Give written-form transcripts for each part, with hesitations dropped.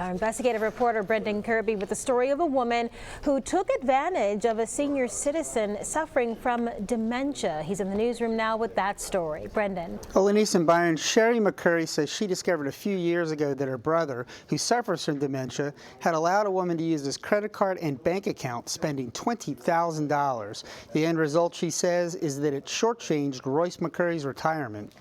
Our investigative reporter Brendan Kirby with the story of a woman who took advantage of a senior citizen suffering from dementia. He's in the newsroom now with that story. Brendan. Lenise and Byron, Sheryl McCurry says she discovered a few years ago that her brother, who suffers from dementia, had allowed a woman to use his credit card and bank account, spending $20,000. The end result, she says, is that it shortchanged Royce McCurry's retirement.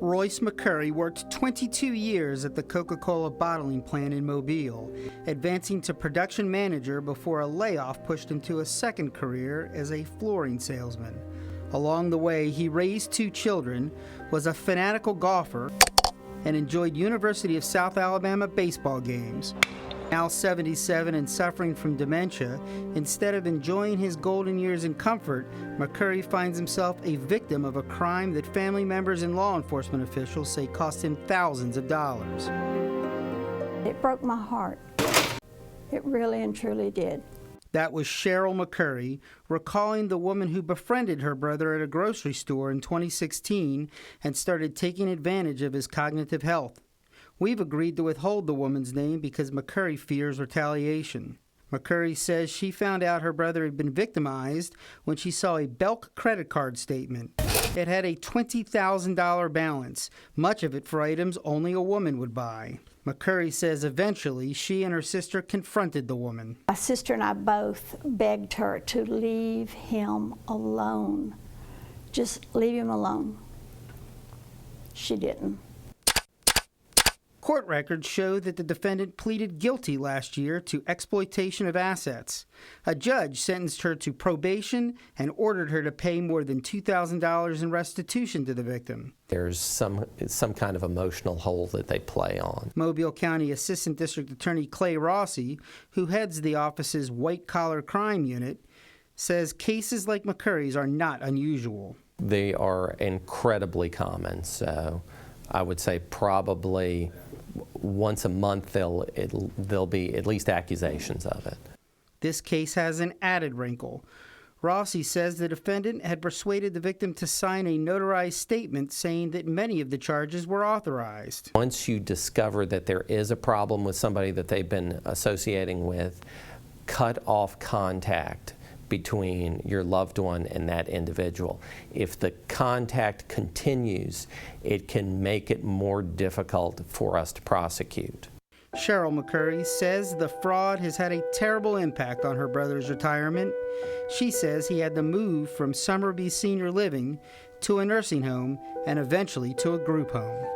Royce McCurry worked 22 years at the Coca-Cola bottling plant in Mobile, advancing to production manager before a layoff pushed him to a second career as a flooring salesman. Along the way, he raised 2 children, was a fanatical golfer, and enjoyed University of South Alabama baseball games. Now 77 and suffering from dementia, instead of enjoying his golden years in comfort, McCurry finds himself a victim of a crime that family members and law enforcement officials say cost him thousands of dollars. It broke my heart. It really and truly did. That was Sheryl McCurry, recalling the woman who befriended her brother at a grocery store in 2016 and started taking advantage of his cognitive health. We've agreed to withhold the woman's name because McCurry fears retaliation. McCurry says she found out her brother had been victimized when she saw a Belk credit card statement. It had a $20,000 balance, much of it for items only a woman would buy. McCurry says eventually she and her sister confronted the woman. My sister and I both begged her to leave him alone. Just leave him alone. She didn't. Court records show that the defendant pleaded guilty last year to exploitation of assets. A judge sentenced her to probation and ordered her to pay more than $2,000 in restitution to the victim. There's some kind of emotional hole that they play on. Mobile County Assistant District Attorney Clay Rossi, who heads the office's white-collar crime unit, says cases like McCurry's are not unusual. They are incredibly common, so I would say probably once a month there'll be at least accusations of it. This case has an added wrinkle. Rossi says the defendant had persuaded the victim to sign a notarized statement saying that many of the charges were authorized. Once you discover that there is a problem with somebody that they've been associating with, cut off contact between your loved one and that individual. If the contact continues, it can make it more difficult for us to prosecute. Sheryl McCurry says the fraud has had a terrible impact on her brother's retirement. She says he had to move from Summerby Senior Living to a nursing home and eventually to a group home.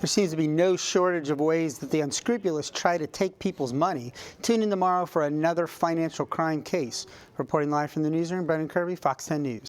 There seems to be no shortage of ways that the unscrupulous try to take people's money. Tune in tomorrow for another financial crime case. Reporting live from the newsroom, Brendan Kirby, Fox 10 News.